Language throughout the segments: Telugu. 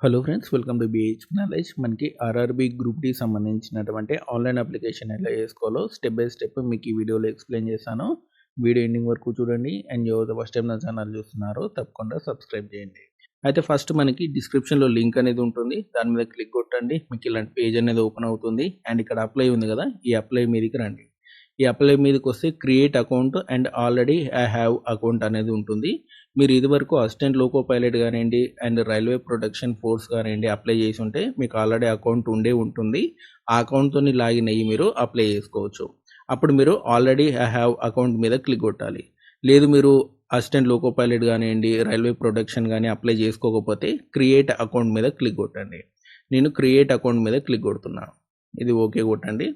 Hello friends, welcome to BH knowledge. మనకి ఆర్ఆర్బీ గ్రూప్ డి సంబంధించినటువంటి ఆన్లైన్ అప్లికేషన్ ఎలా చేసుకోవాలో స్టెప్ బై స్టెప్ మీకు ఈ వీడియోలో ఎక్స్ప్లెయిన్ చేశాను. వీడియో ఎండింగ్ వరకు చూడండి. అండ్ ఎవరైతే ఫస్ట్ టైం నా ఛానల్ చూస్తున్నారో తప్పకుండా సబ్స్క్రైబ్ చేయండి. అయితే ఫస్ట్ మనకి డిస్క్రిప్షన్లో లింక్ అనేది ఉంటుంది. దాని మీద క్లిక్ కొట్టండి. మీకు ఇలాంటి పేజ్ అనేది ఓపెన్ అవుతుంది. అండ్ ఇక్కడ అప్లై ఉంది కదా, ఈ అప్లై మీదకి రండి. ఈ అప్లై మీదకి వస్తే create account and already I have account అనేది ఉంటుంది. మీరు ఇదివరకు అసిస్టెంట్ లోకో పైలట్ కానివ్వండి అండ్ రైల్వే ప్రొటెక్షన్ ఫోర్స్ కానివ్వండి అప్లై చేసి ఉంటే మీకు ఆల్రెడీ అకౌంట్ ఉండే ఉంటుంది. ఆ అకౌంట్తో లాగిన్ అయ్యి మీరు అప్లై చేసుకోవచ్చు. అప్పుడు మీరు ఆల్రెడీ ఐ హ్యావ్ అకౌంట్ మీద క్లిక్ కొట్టాలి. లేదు మీరు అసిస్టెంట్ లోకో పైలట్ కానివ్వండి రైల్వే ప్రొటెక్షన్ కానీ అప్లై చేసుకోకపోతే క్రియేట్ అకౌంట్ మీద క్లిక్ కొట్టండి. నేను క్రియేట్ అకౌంట్ మీద క్లిక్ కొడుతున్నాను. ఇది ఓకే కొట్టండి.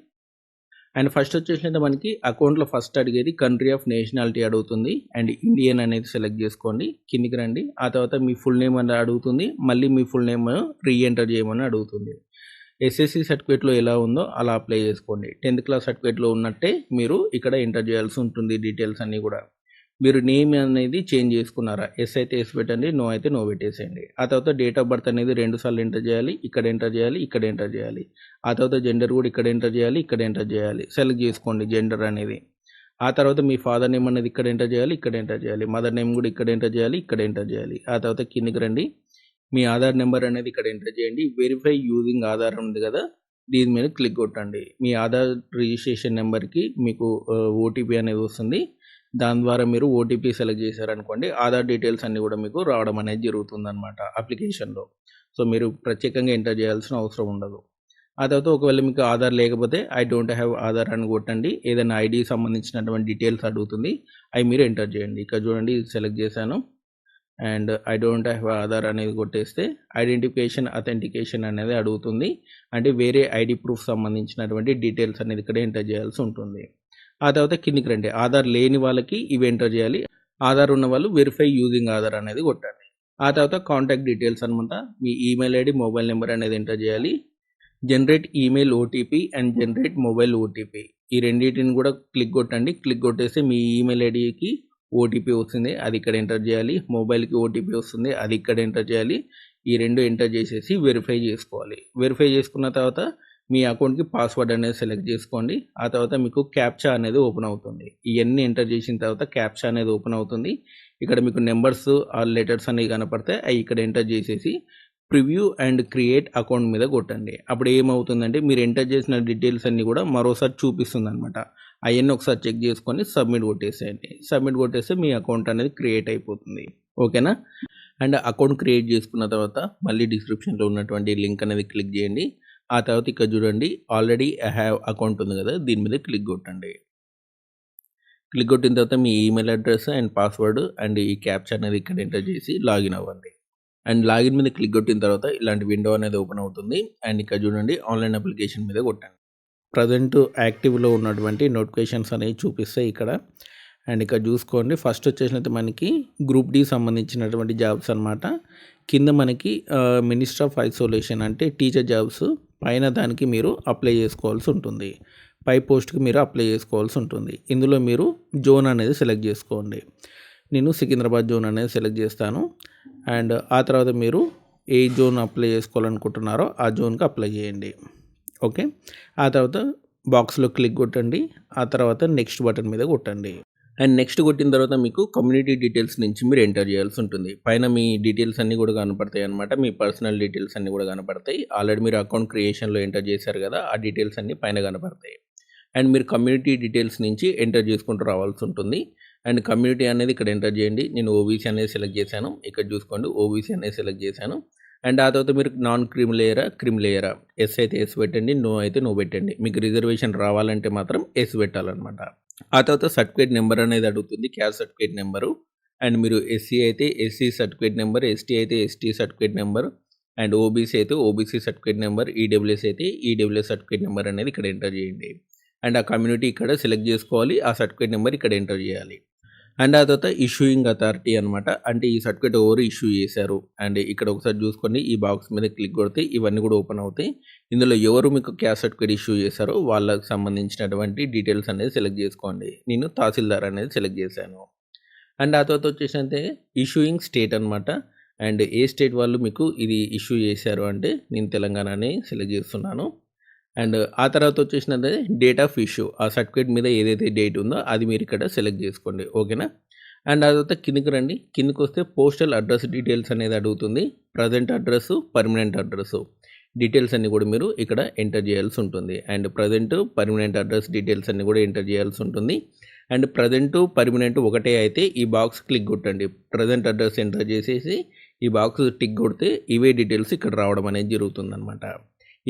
అండ్ ఫస్ట్ వచ్చేసి మనకి అకౌంట్లో ఫస్ట్ అడిగేది కంట్రీ ఆఫ్ నేషనాలిటీ అడుగుతుంది. అండ్ ఇండియన్ అనేది సెలెక్ట్ చేసుకోండి. కిందికి రండి. ఆ తర్వాత మీ ఫుల్ నేమ్ అనేది అడుగుతుంది. మళ్ళీ మీ ఫుల్ నేమ్ రీఎంటర్ చేయమని అడుగుతుంది. ఎస్ఎస్సి సర్టిఫికేట్లో ఎలా ఉందో అలా అప్లై చేసుకోండి. 10th క్లాస్ సర్టిఫికేట్లో ఉన్నట్టే మీరు ఇక్కడ ఎంటర్ చేయాల్సి ఉంటుంది. డీటెయిల్స్ అన్నీ కూడా మీరు నేమ్ అనేది చేంజ్ చేసుకున్నారా, ఎస్ అయితే ఎస్ పెట్టండి, నో అయితే నో పెట్టేసేయండి. ఆ తర్వాత డేట్ ఆఫ్ బర్త్ అనేది 2 సార్లు ఎంటర్ చేయాలి. ఇక్కడ ఎంటర్ చేయాలి, ఇక్కడ ఎంటర్ చేయాలి. ఆ తర్వాత జెండర్ కూడా ఇక్కడ ఎంటర్ చేయాలి, ఇక్కడ ఎంటర్ చేయాలి. సెలెక్ట్ చేసుకోండి జెండర్ అనేది. ఆ తర్వాత మీ ఫాదర్ నేమ్ అనేది ఇక్కడ ఎంటర్ చేయాలి, ఇక్కడ ఎంటర్ చేయాలి. మదర్ నేమ్ కూడా ఇక్కడ ఎంటర్ చేయాలి, ఇక్కడ ఎంటర్ చేయాలి. ఆ తర్వాత కిందికి రండి. మీ ఆధార్ నెంబర్ అనేది ఇక్కడ ఎంటర్ చేయండి. వెరిఫై యూజింగ్ ఆధార్ ఉంది కదా, దీని మీద క్లిక్ కొట్టండి. మీ ఆధార్ రిజిస్ట్రేషన్ నెంబర్కి మీకు ఓటీపీ అనేది వస్తుంది. దాని ద్వారా మీరు ఓటీపీ సెలెక్ట్ చేశారనుకోండి, ఆధార్ డీటెయిల్స్ అన్నీ కూడా మీకు రావడం అనేది జరుగుతుందన్నమాట అప్లికేషన్లో. సో మీరు ప్రత్యేకంగా ఎంటర్ చేయాల్సిన అవసరం ఉండదు. ఆ తర్వాత ఒకవేళ మీకు ఆధార్ లేకపోతే ఐ డోంట్ హ్యావ్ ఆధార్ అని కొట్టండి. ఏదైనా ఐడి సంబంధించినటువంటి డీటెయిల్స్ అడుగుతుంది, అవి మీరు ఎంటర్ చేయండి. ఇక్కడ చూడండి, ఇది సెలెక్ట్ చేశాను. And I don't have Aadhaar అనేది కొట్టేస్తే ఐడెంటిఫికేషన్ అథెంటికేషన్ అనేది అడుగుతుంది. అంటే వేరే ఐడి ప్రూఫ్ సంబంధించినటువంటి డీటెయిల్స్ అనేది ఇక్కడ ఎంటర్ చేయాల్సి ఉంటుంది. ఆ తర్వాత కిందికి రండి. ఆధార్ లేని వాళ్ళకి ఇవి ఎంటర్ చేయాలి. ఆధార్ ఉన్న వాళ్ళు వెరిఫై యూజింగ్ ఆధార్ అనేది కొట్టండి. ఆ తర్వాత కాంటాక్ట్ డీటెయిల్స్ అనమాట. మీ ఈమెయిల్ ఐడి, మొబైల్ నెంబర్ అనేది ఎంటర్ చేయాలి. Generate email OTP and generate mobile OTP, ఈ రెండింటిని కూడా క్లిక్ కొట్టండి. క్లిక్ కొట్టేస్తే మీ ఈమెయిల్ ఐడికి ఓటీపీ వస్తుంది, అది ఇక్కడ ఎంటర్ చేయాలి. మొబైల్కి ఓటీపీ వస్తుంది, అది ఇక్కడ ఎంటర్ చేయాలి. ఈ రెండు ఎంటర్ చేసేసి వెరిఫై చేసుకోవాలి. వెరిఫై చేసుకున్న తర్వాత మీ అకౌంట్కి పాస్వర్డ్ అనేది సెలెక్ట్ చేసుకోండి. ఆ తర్వాత మీకు క్యాప్చా అనేది ఓపెన్ అవుతుంది. ఇవన్నీ ఎంటర్ చేసిన తర్వాత క్యాప్చా అనేది ఓపెన్ అవుతుంది. ఇక్కడ మీకు నెంబర్స్ ఆ లెటర్స్ అనేవి కనపడతాయి, అవి ఇక్కడ ఎంటర్ చేసేసి ప్రివ్యూ అండ్ క్రియేట్ అకౌంట్ మీద కొట్టండి. అప్పుడు ఏమవుతుందంటే మీరు ఎంటర్ చేసిన డీటెయిల్స్ అన్నీ కూడా మరోసారి చూపిస్తుంది అనమాట. అవన్నీ ఒకసారి చెక్ చేసుకొని సబ్మిట్ కొట్టేసేయండి. సబ్మిట్ కొట్టేస్తే మీ అకౌంట్ అనేది క్రియేట్ అయిపోతుంది. ఓకేనా? అండ్ అకౌంట్ క్రియేట్ చేసుకున్న తర్వాత మళ్ళీ డిస్క్రిప్షన్లో ఉన్నటువంటి లింక్ అనేది క్లిక్ చేయండి. ఆ తర్వాత ఇక్కడ చూడండి, ఆల్రెడీ ఐ హ్యావ్ అకౌంట్ ఉంది కదా, దీని మీద క్లిక్ కొట్టండి. క్లిక్ కొట్టిన తర్వాత మీ email address and password and ఈ క్యాప్చా అనేది ఇక్కడ ఎంటర్ చేసి లాగిన్ అవ్వండి. అండ్ లాగిన్ మీద క్లిక్ కొట్టిన తర్వాత ఇలాంటి విండో అనేది ఓపెన్ అవుతుంది. అండ్ ఇక్కడ చూడండి, ఆన్లైన్ అప్లికేషన్ మీద కొట్టండి. ప్రజెంట్ యాక్టివ్లో ఉన్నటువంటి నోటిఫికేషన్స్ అనేవి చూపిస్తాయి ఇక్కడ. అండ్ ఇక్కడ చూసుకోండి, ఫస్ట్ వచ్చేసినట్టు మనకి గ్రూప్ డి సంబంధించినటువంటి జాబ్స్ అనమాట. కింద మనకి మినిస్టర్ ఆఫ్ ఐసోలేషన్ అంటే టీచర్ జాబ్స్, పైన దానికి మీరు అప్లై చేసుకోవాల్సి ఉంటుంది. పై పోస్ట్కి మీరు అప్లై చేసుకోవాల్సి ఉంటుంది. ఇందులో మీరు జోన్ అనేది సెలెక్ట్ చేసుకోండి. నేను సికింద్రాబాద్ జోన్ అనేది సెలెక్ట్ చేస్తాను. అండ్ ఆ తర్వాత మీరు ఏ జోన్ అప్లై చేసుకోవాలనుకుంటున్నారో ఆ జోన్కి అప్లై చేయండి. ఓకే, ఆ తర్వాత బాక్స్లో క్లిక్ కొట్టండి. ఆ తర్వాత నెక్స్ట్ బటన్ మీద కొట్టండి. అండ్ నెక్స్ట్ కొట్టిన తర్వాత మీకు కమ్యూనిటీ డీటెయిల్స్ నుంచి మీరు ఎంటర్ చేయాల్సి ఉంటుంది. పైన మీ డీటెయిల్స్ అన్నీ కూడా కనపడతాయి అనమాట. మీ పర్సనల్ డీటెయిల్స్ అన్నీ కూడా కనపడతాయి. ఆల్రెడీ మీరు అకౌంట్ క్రియేషన్లో ఎంటర్ చేశారు కదా, ఆ డీటెయిల్స్ అన్నీ పైన కనపడతాయి. అండ్ మీరు కమ్యూనిటీ డీటెయిల్స్ నుంచి ఎంటర్ చేసుకుంటూ రావాల్సి ఉంటుంది. అండ్ కమ్యూనిటీ అనేది ఇక్కడ ఎంటర్ చేయండి. నేను ఓబీసీ అనేది సెలెక్ట్ చేశాను. ఇక్కడ చూసుకోండి, ఓబీసీ అనేది సెలెక్ట్ చేశాను. అండ్ ఆ తర్వాత మీరు నాన్ క్రిమ్ లేయరా, ఎస్ అయితే ఎస్ పెట్టండి, నో అయితే నో పెట్టండి. మీకు రిజర్వేషన్ రావాలంటే మాత్రం ఎస్ పెట్టాలన్నమాట. ఆ తర్వాత సర్టిఫికేట్ నెంబర్ అనేది అడుగుతుంది, క్యాస్ట్ సర్టిఫికేట్ నెంబరు. అండ్ మీరు ఎస్సీ అయితే ఎస్సీ సర్టిఫికేట్ నెంబర్, ఎస్టీ అయితే ST certificate number, and OBC అయితే ఓబీసీ సర్టిఫికేట్ నెంబర్, ఈడబ్ల్యూఎస్ అయితే ఈడబ్ల్యూఎస్ సర్టిఫికేట్ నెంబర్ అనేది ఇక్కడ ఎంటర్ చేయండి. అండ్ ఆ కమ్యూనిటీ ఇక్కడ సెలెక్ట్ చేసుకోవాలి, ఆ సర్టిఫికేట్ నెంబర్ ఇక్కడ ఎంటర్ చేయాలి. అండ్ ఆ తర్వాత ఇష్యూయింగ్ అథారిటీ అనమాట, అంటే ఈ సర్టిఫికేట్ ఎవరు ఇష్యూ చేశారు. అండ్ ఇక్కడ ఒకసారి చూసుకొని ఈ బాక్స్ మీద క్లిక్ కొడితే ఇవన్నీ కూడా ఓపెన్ అవుతాయి. ఇందులో ఎవరు మీకు క్యాస్ట్ సర్టిఫికేట్ ఇష్యూ చేశారో వాళ్ళకి సంబంధించినటువంటి డీటెయిల్స్ అనేది సెలెక్ట్ చేసుకోండి. నేను తహసీల్దార్ అనేది సెలెక్ట్ చేశాను. అండ్ ఆ తర్వాత వచ్చేసి అంటే ఇష్యూయింగ్ స్టేట్ అనమాట, అండ్ ఏ స్టేట్ వాళ్ళు మీకు ఇది ఇష్యూ చేశారు అంటే నేను తెలంగాణని సెలెక్ట్ చేస్తున్నాను. అండ్ ఆ తర్వాత వచ్చేసినది డేట్ ఆఫ్ ఇష్యూ, ఆ సర్టిఫికేట్ మీద ఏదైతే డేట్ ఉందో అది మీరు ఇక్కడ సెలెక్ట్ చేసుకోండి. ఓకేనా. అండ్ ఆ తర్వాత కిందికి రండి. కిందికి వస్తే పోస్టల్ అడ్రస్ డీటెయిల్స్ అనేది అడుగుతుంది. Present address, permanent address details అన్నీ కూడా మీరు ఇక్కడ ఎంటర్ చేయాల్సి ఉంటుంది. And present, permanent address details అన్నీ కూడా ఎంటర్ చేయాల్సి ఉంటుంది. అండ్ ప్రజెంట్, పర్మనెంట్ ఒకటే అయితే ఈ బాక్స్ క్లిక్ కొట్టండి. ప్రజెంట్ అడ్రస్ ఎంటర్ చేసేసి ఈ బాక్స్ టిక్ కొడితే ఇవే డీటెయిల్స్ ఇక్కడ రావడం అనేది జరుగుతుందన్నమాట.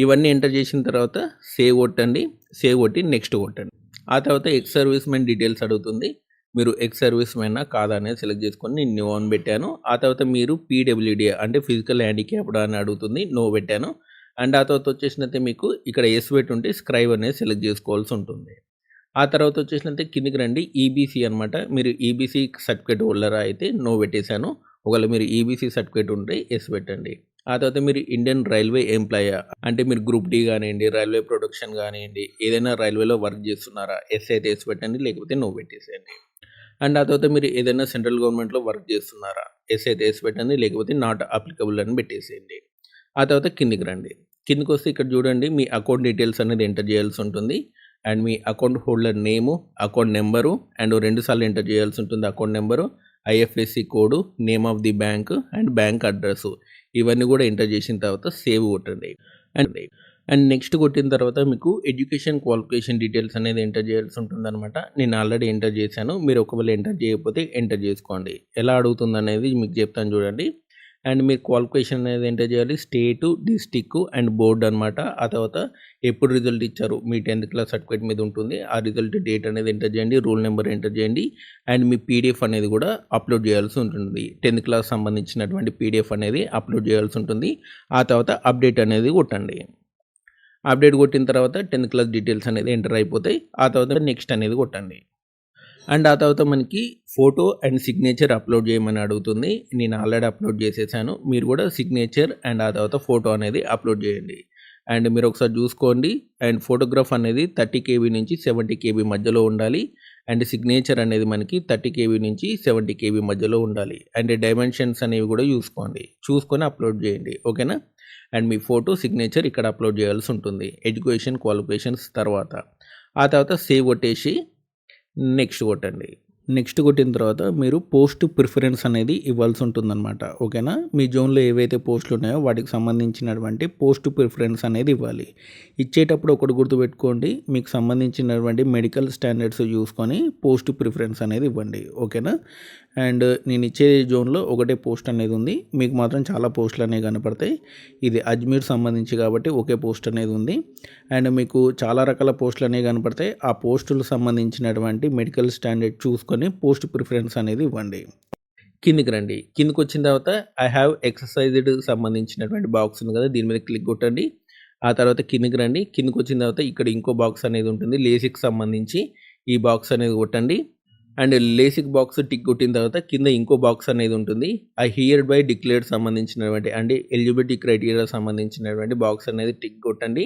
ఇవన్నీ ఎంటర్ చేసిన తర్వాత సేవ్ కొట్టండి. సేవ్ కొట్టి నెక్స్ట్ కొట్టండి. ఆ తర్వాత ఎక్స్ సర్వీస్ మెన్ డీటెయిల్స్ అడుగుతుంది. మీరు ఎక్స్ సర్వీస్ మెన్నా కాదా అనేది సెలెక్ట్ చేసుకొని నేను నో అని పెట్టాను. ఆ తర్వాత మీరు పీడబ్ల్యూడీ అంటే ఫిజికల్ హ్యాండిక్యాప్డ్ అని అడుగుతుంది, నో పెట్టాను. అండ్ ఆ తర్వాత వచ్చేసినట్టే మీకు ఇక్కడ ఎస్ పెట్టుంటే స్క్రైబ్ అనేది సెలెక్ట్ చేసుకోవాల్సి ఉంటుంది. ఆ తర్వాత వచ్చేసినట్టే కిందికి రండి. ఈబీసీ అనమాట. మీరు ఈబీసీ సర్టిఫికేట్ హోల్డరా అయితే నో పెట్టేశాను. ఒకవేళ మీరు ఈబీసీ సర్టిఫికేట్ ఉంటే ఎస్ పెట్టండి. ఆ తర్వాత మీరు ఇండియన్ రైల్వే ఎంప్లాయా అంటే మీరు గ్రూప్ డి కానివ్వండి, రైల్వే ప్రొడక్షన్ కానివ్వండి, ఏదైనా రైల్వేలో వర్క్ చేస్తున్నారా, ఎస్ అయితే ఎస్ పెట్టండి, లేకపోతే నో పెట్టేసేయండి. అండ్ ఆ తర్వాత మీరు ఏదైనా సెంట్రల్ గవర్నమెంట్లో వర్క్ చేస్తున్నారా, ఎస్ అయితే ఎస్ పెట్టండి, లేకపోతే నాట్ అప్లికబుల్ అని పెట్టేసేయండి. ఆ తర్వాత కిందికి రండి. కిందికి వస్తే ఇక్కడ చూడండి మీ అకౌంట్ డీటెయిల్స్ అనేది ఎంటర్ చేయాల్సి ఉంటుంది. And me account holder name, account number and 2 సార్లు ఎంటర్ చేయాల్సి ఉంటుంది. Account number, IFSC code, name of the bank and bank address ఇవన్నీ కూడా ఎంటర్ చేసిన తర్వాత సేవ్ కొట్టండి. అండ్ నెక్స్ట్ కొట్టిన తర్వాత మీకు ఎడ్యుకేషన్ క్వాలిఫికేషన్ డీటెయిల్స్ అనేది ఎంటర్ చేయాల్సి ఉంటుందన్నమాట. నేను ఆల్రెడీ ఎంటర్ చేశాను. మీరు ఒకవేళ ఎంటర్ చేయకపోతే ఎంటర్ చేసుకోండి. ఎలా అడుగుతుంది అనేది మీకు చెప్తాను చూడండి. అండ్ మీరు క్వాలిఫికేషన్ అనేది ఎంటర్ చేయాలి. స్టేటు, డిస్టిక్ అండ్ బోర్డు అనమాట. ఆ తర్వాత ఎప్పుడు రిజల్ట్ ఇచ్చారు మీ 10th క్లాస్ సర్టిఫికేట్ మీద ఉంటుంది. ఆ రిజల్ట్ డేట్ అనేది ఎంటర్ చేయండి. రూల్ నెంబర్ ఎంటర్ చేయండి. అండ్ మీ పీడిఎఫ్ అనేది కూడా అప్లోడ్ చేయాల్సి ఉంటుంది. 10th క్లాస్ సంబంధించినటువంటి పీడిఎఫ్ అనేది అప్లోడ్ చేయాల్సి ఉంటుంది. ఆ తర్వాత అప్డేట్ అనేది కొట్టండి. అప్డేట్ కొట్టిన తర్వాత 10th క్లాస్ డీటెయిల్స్ అనేది ఎంటర్ అయిపోతాయి. ఆ తర్వాత నెక్స్ట్ అనేది కొట్టండి. అండ్ ఆ తర్వాత మనకి ఫోటో అండ్ సిగ్నేచర్ అప్లోడ్ చేయమని అడుగుతుంది. నేను ఆల్రెడీ అప్లోడ్ చేసేసాను. మీరు కూడా సిగ్నేచర్ అండ్ ఆ తర్వాత ఫోటో అనేది అప్లోడ్ చేయండి. అండ్ మీరు ఒకసారి చూసుకోండి. అండ్ ఫోటోగ్రాఫ్ అనేది 30 KB నుంచి 70 KB మధ్యలో ఉండాలి. అండ్ సిగ్నేచర్ అనేది మనకి 30 KB నుంచి 70 KB మధ్యలో ఉండాలి. అండ్ డైమెన్షన్స్ అనేవి కూడా చూసుకొని అప్లోడ్ చేయండి. ఓకేనా. అండ్ మీ ఫోటో, సిగ్నేచర్ ఇక్కడ అప్లోడ్ చేయాల్సి ఉంటుంది. ఎడ్యుకేషన్ క్వాలిఫికేషన్స్ తర్వాత. ఆ తర్వాత సేవ్ కొట్టేసి నెక్స్ట్ కొట్టండి. నెక్స్ట్ కొట్టిన తర్వాత మీరు పోస్ట్ ప్రిఫరెన్స్ అనేది ఇవ్వాల్సి ఉంటుందన్నమాట. ఓకేనా. మీ జోన్లో ఏవైతే పోస్టులు ఉన్నాయో వాటికి సంబంధించినటువంటి పోస్ట్ ప్రిఫరెన్స్ అనేది ఇవ్వాలి. ఇచ్చేటప్పుడు ఒకటి గుర్తుపెట్టుకోండి, మీకు సంబంధించినటువంటి మెడికల్ స్టాండర్డ్స్ చూసుకొని పోస్ట్ ప్రిఫరెన్స్ అనేది ఇవ్వండి. ఓకేనా. అండ్ నేను ఇచ్చే జోన్లో ఒకటే పోస్ట్ అనేది ఉంది. మీకు మాత్రం చాలా పోస్టులు అనేవి కనపడతాయి. ఇది అజ్మీర్ సంబంధించి కాబట్టి ఒకే పోస్ట్ అనేది ఉంది. అండ్ మీకు చాలా రకాల పోస్టులు అనేవి కనపడతాయి. ఆ పోస్టులకు సంబంధించినటువంటి మెడికల్ స్టాండర్డ్ చూసుకొని పోస్ట్ ప్రిఫరెన్స్ అనేది ఇవ్వండి. కిందికి రండి. కిందికి వచ్చిన తర్వాత ఐ హ్యావ్ ఎక్సర్సైజ్డ్ సంబంధించినటువంటి బాక్స్ ఉంది కదా, దీని మీద క్లిక్ కొట్టండి. ఆ తర్వాత కిందికి రండి. కిందికి వచ్చిన తర్వాత ఇక్కడ ఇంకో బాక్స్ అనేది ఉంటుంది లేసిక్ సంబంధించి. ఈ బాక్స్ అనేది కొట్టండి. అండ్ లేసిక్ బాక్స్ టిక్ కొట్టిన తర్వాత కింద ఇంకో బాక్స్ అనేది ఉంటుంది. ఐ హియర్ బై డిక్లేర్డ్ సంబంధించినటువంటి అంటే ఎలిజిబిలిటీ క్రైటీరియా సంబంధించినటువంటి బాక్స్ అనేది టిక్ కొట్టండి.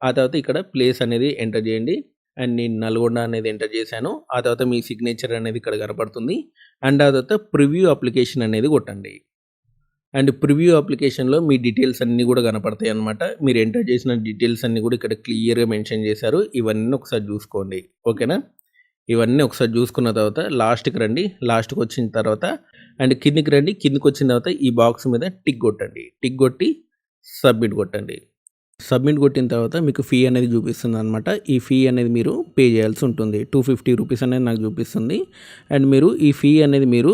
ఆ తర్వాత ఇక్కడ ప్లేస్ అనేది ఎంటర్ చేయండి. అండ్ నేను నల్గొండ అనేది ఎంటర్ చేశాను. ఆ తర్వాత మీ సిగ్నేచర్ అనేది ఇక్కడ కనపడుతుంది. అండ్ ఆ తర్వాత ప్రివ్యూ అప్లికేషన్ అనేది కొట్టండి. అండ్ ప్రివ్యూ అప్లికేషన్లో మీ డీటెయిల్స్ అన్నీ కూడా కనపడతాయి అనమాట. మీరు ఎంటర్ చేసిన డీటెయిల్స్ అన్నీ కూడా ఇక్కడ క్లియర్గా మెన్షన్ చేశారు. ఇవన్నీ ఒకసారి చూసుకోండి. ఓకేనా. ఇవన్నీ ఒకసారి చూసుకున్న తర్వాత లాస్ట్కి రండి. లాస్ట్కి వచ్చిన తర్వాత అండ్ కిందికి రండి. కిందికి వచ్చిన తర్వాత ఈ బాక్స్ మీద టిక్ కొట్టండి. టిక్ కొట్టి సబ్మిట్ కొట్టండి. సబ్మిట్ కొట్టిన తర్వాత మీకు ఫీ అనేది చూపిస్తుంది అనమాట. ఈ ఫీ అనేది మీరు పే చేయాల్సి ఉంటుంది. 250 రూపీస్ అనేది నాకు చూపిస్తుంది. అండ్ మీరు ఈ ఫీ అనేది మీరు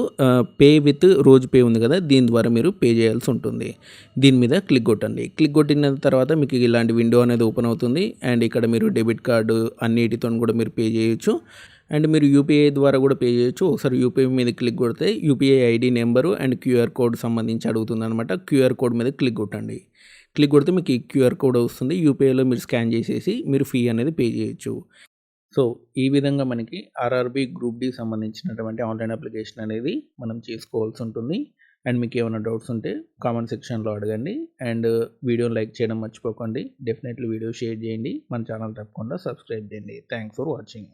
పే విత్ రోజు పే ఉంది కదా, దీని ద్వారా మీరు పే చేయాల్సి ఉంటుంది. దీని మీద క్లిక్ కొట్టండి. క్లిక్ కొట్టిన తర్వాత మీకు ఇలాంటి విండో అనేది ఓపెన్ అవుతుంది. అండ్ ఇక్కడ మీరు డెబిట్ కార్డు అన్నిటితో కూడా మీరు పే చేయొచ్చు. అండ్ మీరు యూపీఐ ద్వారా కూడా పే చేయొచ్చు. ఒకసారి యూపీఐ మీద క్లిక్ కొడితే UPI ID number and QR code సంబంధించి అడుగుతుంది అనమాట. క్యూఆర్ కోడ్ మీద క్లిక్ కొట్టండి. క్లిక్ కొడితే మీకు ఈ క్యూఆర్ కోడ్ వస్తుంది. యూపీఐలో మీరు స్కాన్ చేసేసి మీరు ఫీ అనేది పే చేయొచ్చు. సో ఈ విధంగా మనకి ఆర్ఆర్బీ గ్రూప్ డి సంబంధించినటువంటి ఆన్లైన్ అప్లికేషన్ అనేది మనం చేసుకోవాల్సి ఉంటుంది. అండ్ మీకు ఏమైనా డౌట్స్ ఉంటే కామెంట్ సెక్షన్లో అడగండి. అండ్ వీడియోని లైక్ చేయడం మర్చిపోకండి. డెఫినెట్లీ వీడియో షేర్ చేయండి. మన ఛానల్ తప్పకుండా సబ్స్క్రైబ్ చేయండి. Thanks for watching.